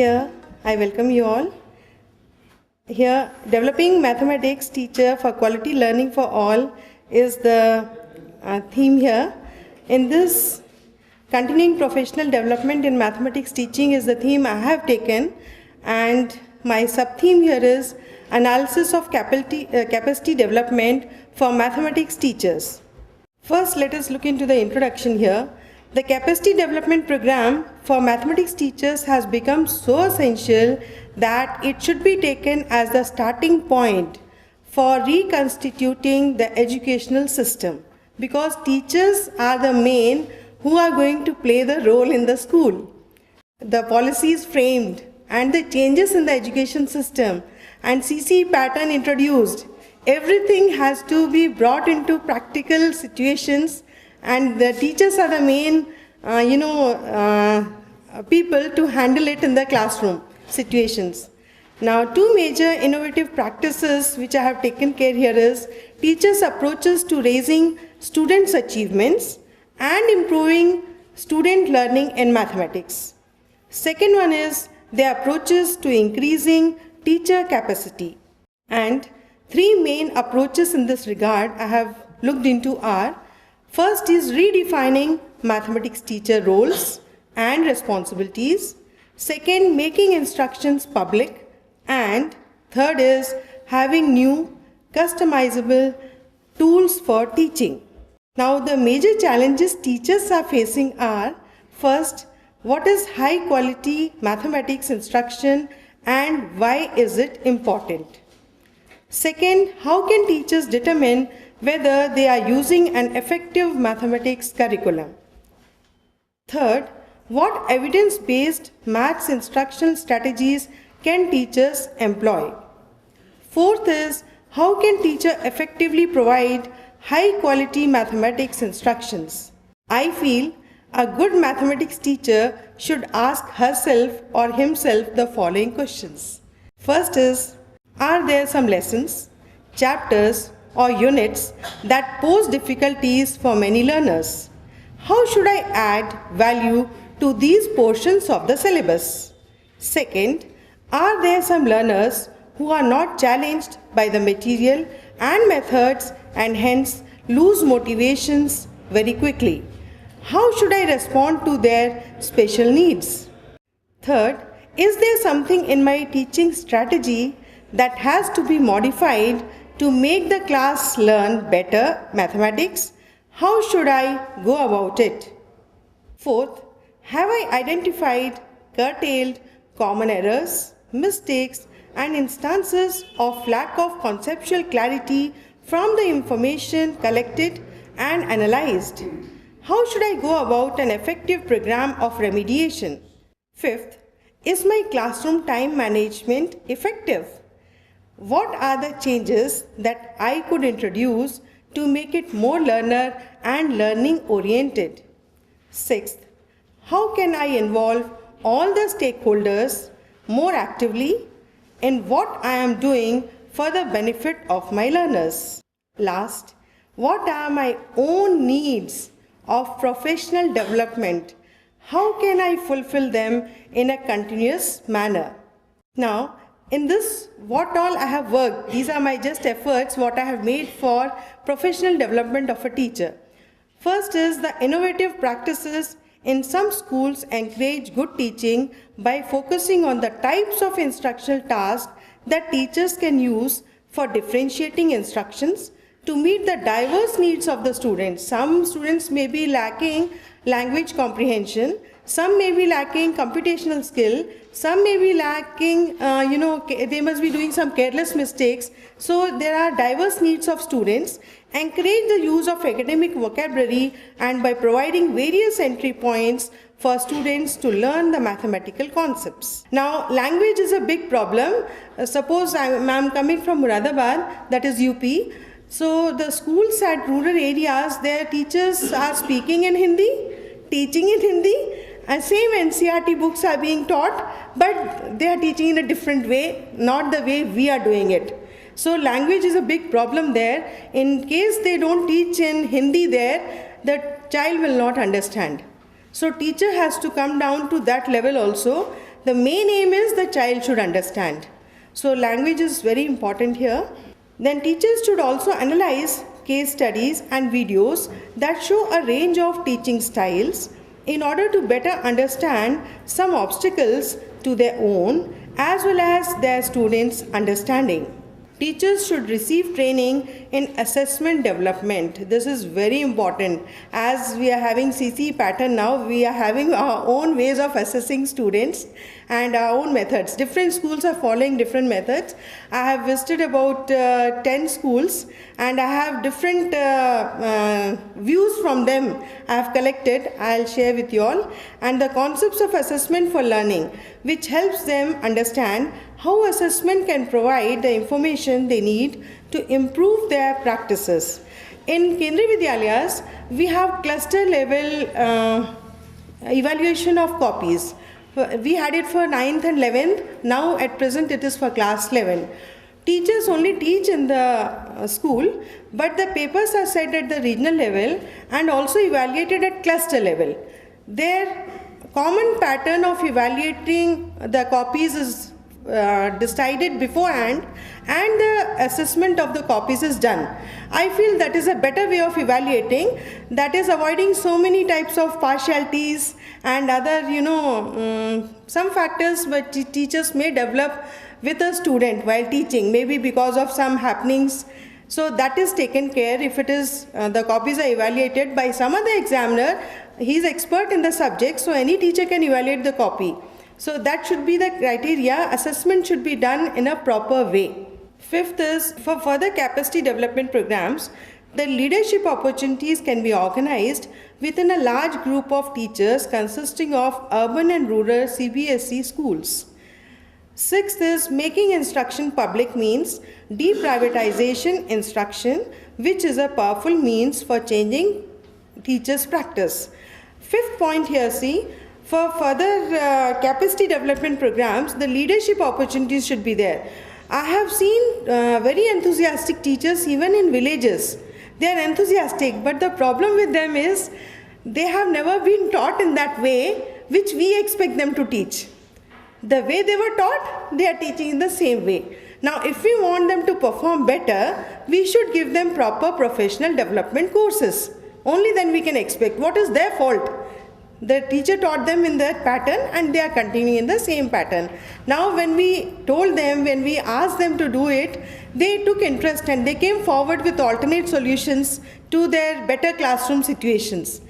Here, I welcome you all. Here, developing mathematics teacher for quality learning for all is the theme here. In this, continuing professional development in mathematics teaching is the theme I have taken, and my sub-theme here is analysis of capacity development for mathematics teachers. First, let us look into the introduction here. The capacity development program for mathematics teachers has become so essential that it should be taken as the starting point for reconstituting the educational system, because teachers are the main who are going to play the role in the school. The policies framed and the changes in the education system and CCE pattern introduced, everything has to be brought into practical situations, and the teachers are the main people to handle it in the classroom situations. Now, two major innovative practices which I have taken care here is teachers' approaches to raising students' achievements and improving student learning in mathematics. Second one is their approaches to increasing teacher capacity. And three main approaches in this regard I have looked into are: first is redefining mathematics teacher roles and responsibilities. Second, making instructions public. And third is having new customizable tools for teaching. Now, the major challenges teachers are facing are: first, what is high quality mathematics instruction and why is it important? Second, how can teachers determine whether they are using an effective mathematics curriculum? Third, what evidence-based maths instructional strategies can teachers employ? Fourth is, how can teacher effectively provide high-quality mathematics instructions? I feel a good mathematics teacher should ask herself or himself the following questions. First is, are there some lessons, chapters, or units that pose difficulties for many learners? How should I add value to these portions of the syllabus? Second, are there some learners who are not challenged by the material and methods and hence lose motivations very quickly? How should I respond to their special needs? Third, is there something in my teaching strategy that has to be modified to make the class learn better mathematics? How should I go about it? Fourth, have I identified, curtailed common errors, mistakes, and instances of lack of conceptual clarity from the information collected and analyzed? How should I go about an effective program of remediation? Fifth, is my classroom time management effective? What are the changes that I could introduce to make it more learner and learning oriented? Sixth, how can I involve all the stakeholders more actively in what I am doing for the benefit of my learners? Last, what are my own needs of professional development? How can I fulfill them in a continuous manner? Now, in this, what all I have worked, these are my just efforts, what I have made for professional development of a teacher. First is the innovative practices in some schools encourage good teaching by focusing on the types of instructional tasks that teachers can use for differentiating instructions to meet the diverse needs of the students. Some students may be lacking language comprehension, some may be lacking computational skill, some may be lacking, they must be doing some careless mistakes. So there are diverse needs of students. Encourage the use of academic vocabulary and by providing various entry points for students to learn the mathematical concepts. Now, language is a big problem. Suppose I'm coming from Muradabad, that is UP. So the schools at rural areas, their teachers are speaking in Hindi, teaching in Hindi, and same NCERT books are being taught, but they are teaching in a different way, not the way we are doing it. So language is a big problem there. In case they don't teach in Hindi there, the child will not understand. So teacher has to come down to that level also, the main aim is the child should understand. So language is very important here. Then teachers should also analyze case studies and videos that show a range of teaching styles in order to better understand some obstacles to their own as well as their students' understanding. Teachers should receive training in assessment development. This is very important. As we are having CC pattern now, we are having our own ways of assessing students and our own methods. Different schools are following different methods. I have visited about 10 schools and I have different views from them I have collected. I'll share with you all. And the concepts of assessment for learning, which helps them understand how assessment can provide the information they need to improve their practices. In Kendriya Vidyalayas, we have cluster level evaluation of copies. We had it for 9th and 11th. Now at present it is for class 11. Teachers only teach in the school, but the papers are set at the regional level and also evaluated at cluster level. Their common pattern of evaluating the copies is decided beforehand and the assessment of the copies is done. I feel that is a better way of evaluating, that is avoiding so many types of partialities and other some factors which teachers may develop with a student while teaching, maybe because of some happenings. So that is taken care if it is the copies are evaluated by some other examiner. He is expert in the subject, so any teacher can evaluate the copy. So that should be the criteria. Assessment should be done in a proper way. Fifth is, for further capacity development programs, the leadership opportunities can be organized within a large group of teachers consisting of urban and rural CBSE schools. Sixth is, making instruction public means deprivatization instruction, which is a powerful means for changing teachers' practice. Fifth point here, see, for further capacity development programs, the leadership opportunities should be there. I have seen very enthusiastic teachers even in villages. They are enthusiastic, but the problem with them is they have never been taught in that way which we expect them to teach. The way they were taught, they are teaching in the same way. Now, if we want them to perform better, we should give them proper professional development courses. Only then we can expect. What is their fault? The teacher taught them in that pattern and they are continuing in the same pattern. Now when we told them, when we asked them to do it, they took interest and they came forward with alternate solutions to their better classroom situations.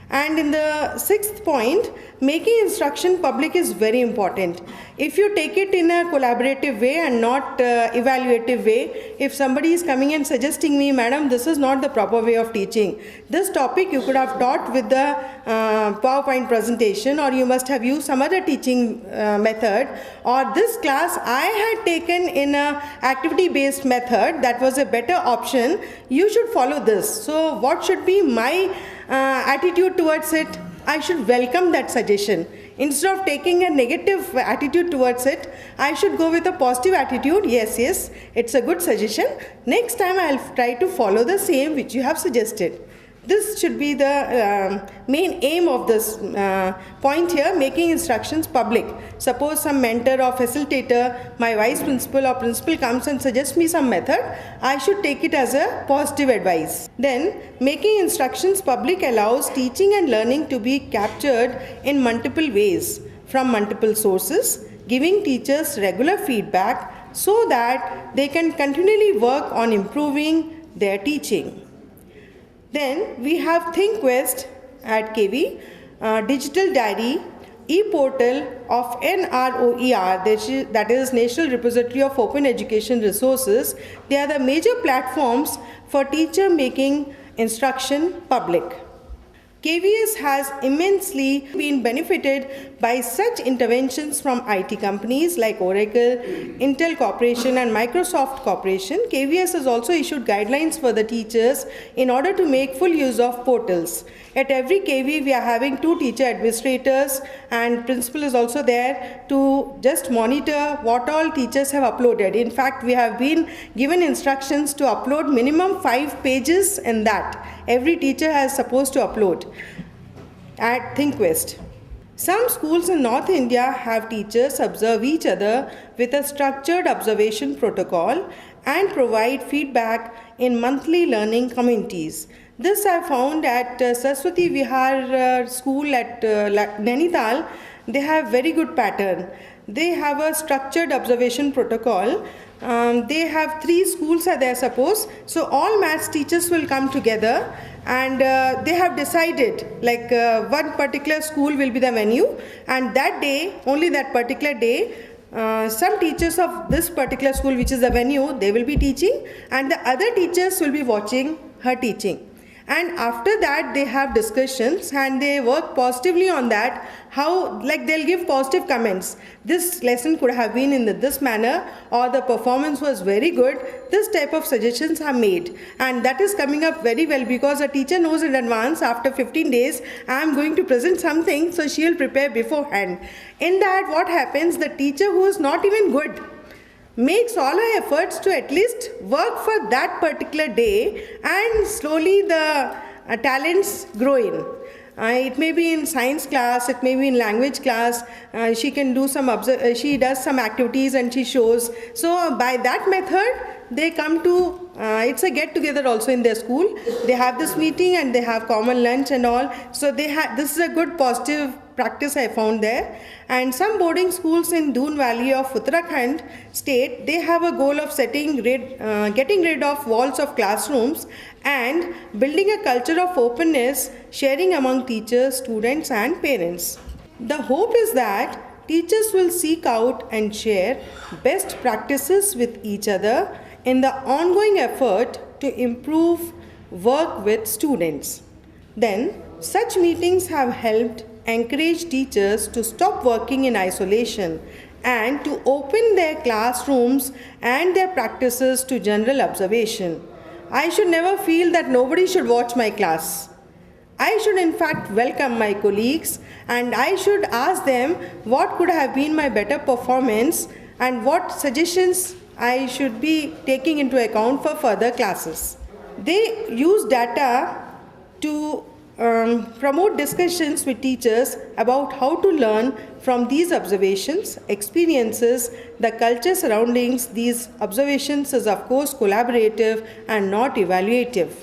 And in the sixth point, making instruction public is very important. If you take it in a collaborative way and not evaluative way, if somebody is coming and suggesting me, madam, this is not the proper way of teaching. This topic you could have taught with the PowerPoint presentation, or you must have used some other teaching method, or this class I had taken in a activity-based method, that was a better option. You should follow this. So what should be my attitude towards it? I should welcome that suggestion. Instead of taking a negative attitude towards it, I should go with a positive attitude. Yes, it's a good suggestion. Next time I'll try to follow the same which you have suggested. This should be the main aim of this point here, making instructions public. Suppose some mentor or facilitator, my vice principal or principal comes and suggests me some method, I should take it as a positive advice. Then, making instructions public allows teaching and learning to be captured in multiple ways from multiple sources, giving teachers regular feedback so that they can continually work on improving their teaching. Then we have ThinkQuest at KV, digital diary, e-portal of NROER, that is National Repository of Open Education Resources. They are the major platforms for teacher making instruction public. KVS has immensely been benefited by such interventions from IT companies like Oracle, Intel Corporation and Microsoft Corporation. KVS has also issued guidelines for the teachers in order to make full use of portals. At every KV, we are having 2 teacher administrators and principal is also there to just monitor what all teachers have uploaded. In fact, we have been given instructions to upload minimum 5 pages in that. Every teacher is supposed to upload at ThinkQuest. Some schools in North India have teachers observe each other with a structured observation protocol and provide feedback in monthly learning communities. This I found at Saraswati Vihar school at Nainital. They have very good pattern. They have a structured observation protocol. They have 3 schools are there, suppose. So all maths teachers will come together, and they have decided like one particular school will be the venue, and that day, only that particular day, some teachers of this particular school, which is the venue, they will be teaching, and the other teachers will be watching her teaching. And after that, they have discussions and they work positively on that. How, like, they'll give positive comments. This lesson could have been in this manner, or the performance was very good. This type of suggestions are made, and that is coming up very well because a teacher knows in advance after 15 days I am going to present something, so she will prepare beforehand. In that, what happens, the teacher who is not even good makes all her efforts to at least work for that particular day, and slowly the talents grow in. It may be in science class, it may be in language class, she can do some, she does some activities and she shows. So by that method, they come to, it's a get together also in their school. They have this meeting and they have common lunch and all. So they have, this is a good positive practice I found there. And some boarding schools in Doon Valley of Uttarakhand state, they have a goal of getting rid of walls of classrooms and building a culture of openness, sharing among teachers, students and parents. The hope is that teachers will seek out and share best practices with each other in the ongoing effort to improve work with students. Then, such meetings have helped encourage teachers to stop working in isolation and to open their classrooms and their practices to general observation. I should never feel that nobody should watch my class. I should in fact welcome my colleagues, and I should ask them what could have been my better performance and what suggestions I should be taking into account for further classes. They use data to promote discussions with teachers about how to learn from these observations, experiences. The culture surrounding these observations is of course collaborative and not evaluative.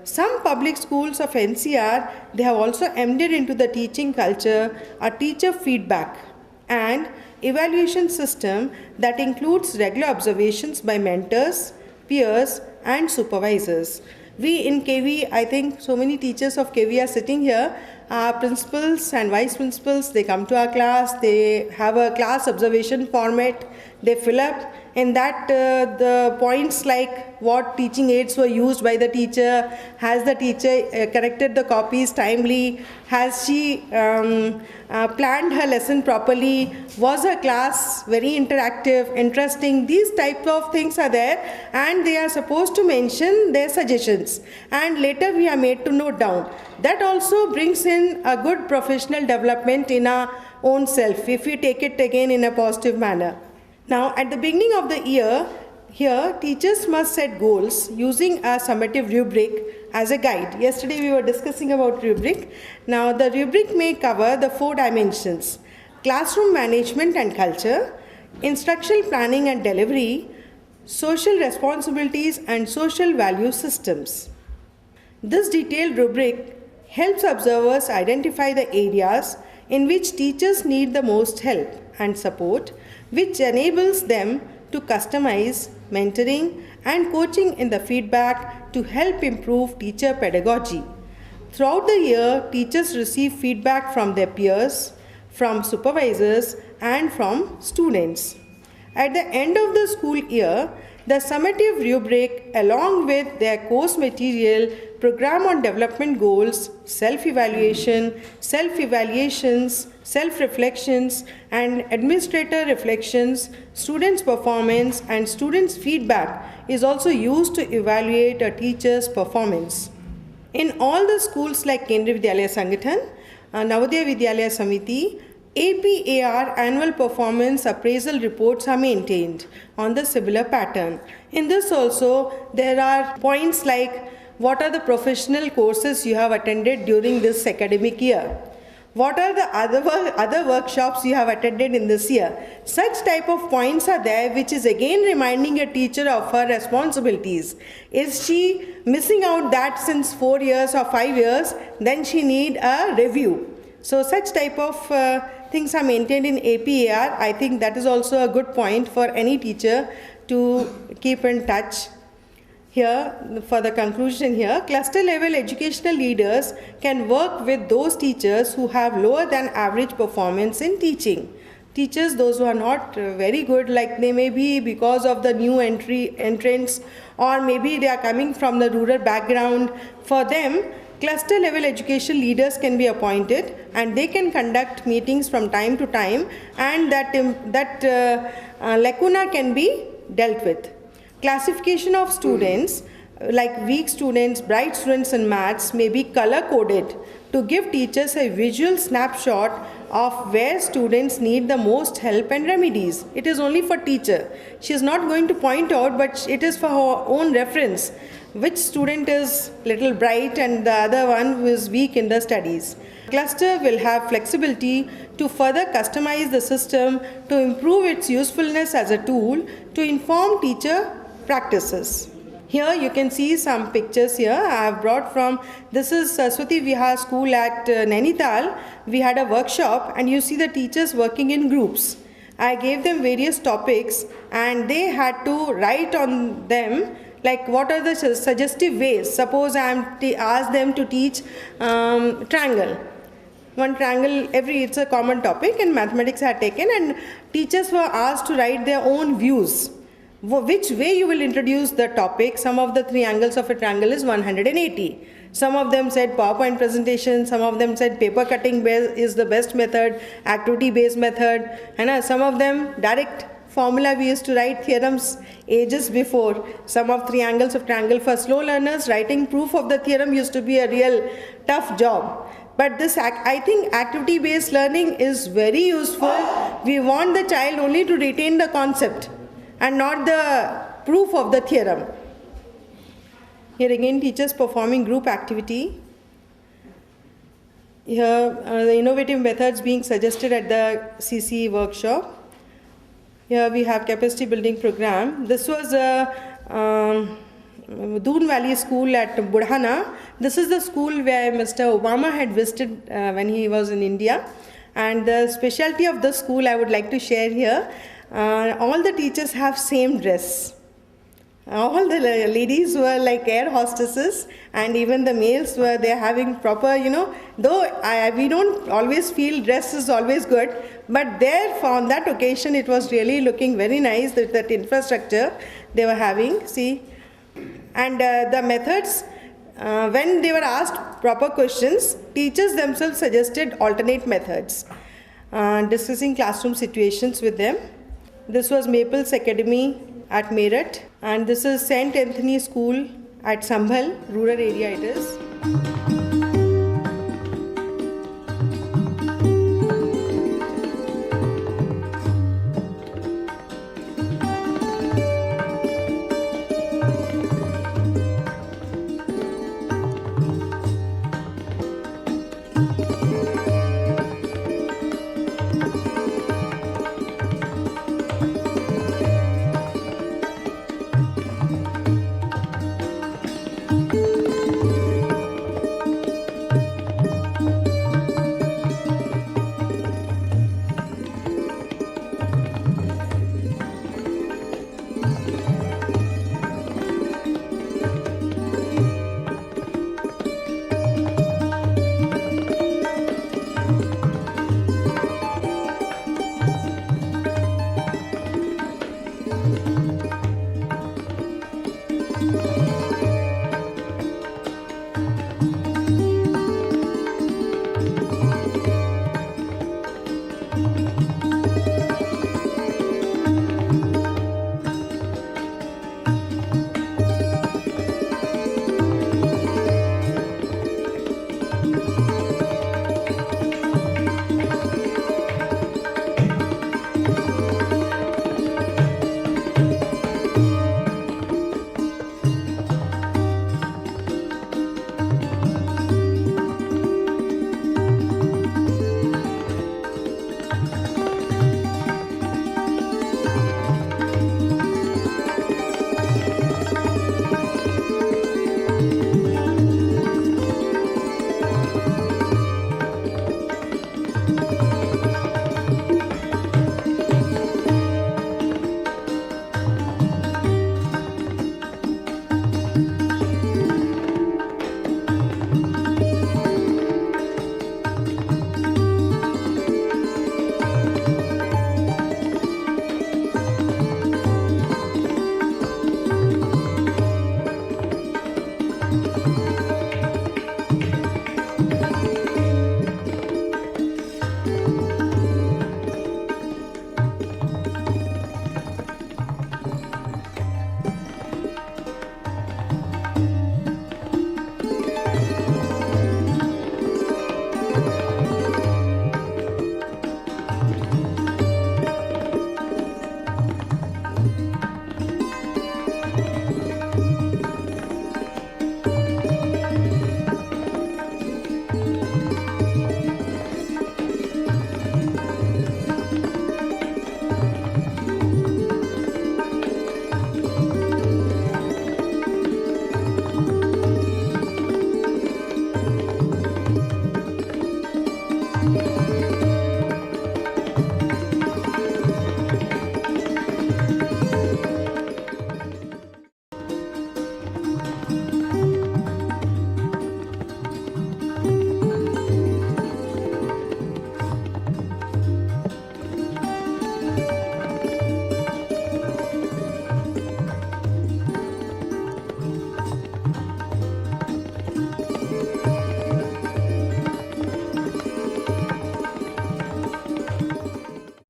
Some public schools of NCR, they have also embedded into the teaching culture a teacher feedback and evaluation system that includes regular observations by mentors, peers and supervisors. We in KV, I think so many teachers of KV are sitting here, principals and vice principals, they come to our class, they have a class observation format, they fill up in that the points like what teaching aids were used by the teacher, has the teacher corrected the copies timely, has she planned her lesson properly, was her class very interactive, interesting. These type of things are there, and they are supposed to mention their suggestions, and later we are made to note down. That also brings in a good professional development in our own self if we take it again in a positive manner. Now, at the beginning of the year, here teachers must set goals using a summative rubric as a guide. Yesterday we were discussing about rubric. Now, the rubric may cover the 4 dimensions: classroom management and culture, instructional planning and delivery, social responsibilities and social value systems. This detailed rubric helps observers identify the areas in which teachers need the most help and support, which enables them to customize mentoring and coaching in the feedback to help improve teacher pedagogy. Throughout the year, teachers receive feedback from their peers, from supervisors, and from students. At the end of the school year, the summative rubric, along with their course material, program on development goals, self-evaluation, self-evaluations, self-reflections, and administrator reflections, students' performance, and students' feedback is also used to evaluate a teacher's performance. In all the schools like Kendriya Vidyalaya Sangathan, Navodaya Vidyalaya Samiti, APAR annual performance appraisal reports are maintained on the similar pattern. In this also, there are points like what are the professional courses you have attended during this academic year? What are the other workshops you have attended in this year? Such type of points are there, which is again reminding a teacher of her responsibilities. Is she missing out that since 4 years or 5 years? Then she need a review. So such type of things are maintained in APAR. I think that is also a good point for any teacher to keep in touch. Here, for the conclusion here, cluster level educational leaders can work with those teachers who have lower than average performance in teaching. Teachers, those who are not very good, like they may be because of the new entrants, or maybe they are coming from the rural background. For them, cluster level education leaders can be appointed, and they can conduct meetings from time to time, and that lacuna can be dealt with. Classification of students, like weak students, bright students in maths, may be color coded to give teachers a visual snapshot of where students need the most help and remedies. It is only for teacher. She is not going to point out, but it is for her own reference, which student is little bright and the other one who is weak in the studies. Cluster will have flexibility to further customize the system to improve its usefulness as a tool to inform teacher practices. Here you can see some pictures here I have brought from, this is Saraswati Vihar school at Nainital. We had a workshop and you see the teachers working in groups. I gave them various topics and they had to write on them like what are the suggestive ways. Suppose I am asked them to teach triangle. One triangle, it's a common topic and mathematics had taken, and teachers were asked to write their own views. Which way you will introduce the topic. Some of the 3 angles of a triangle is 180. Some of them said PowerPoint presentation, some of them said paper cutting is the best method, activity based method, and some of them direct formula. We used to write theorems ages before. Some of 3 angles of triangle. For slow learners, writing proof of the theorem used to be a real tough job. But this, I think activity based learning is very useful. We want the child only to retain the concept and not the proof of the theorem. Here again, teachers performing group activity. Here, the innovative methods being suggested at the CCE workshop. Here we have capacity building program. This was a Doon Valley School at Budhana. This is the school where Mr. Obama had visited when he was in India. And the specialty of the school I would like to share here. All the teachers have same dress. All the ladies were like air hostesses, and even the males were there having proper, though we don't always feel dress is always good, but there on that occasion it was really looking very nice, that infrastructure they were having, see. And the methods, when they were asked proper questions, teachers themselves suggested alternate methods, discussing classroom situations with them. This was Maples Academy at Meerut, and this is St. Anthony School at Sambhal, rural area it is.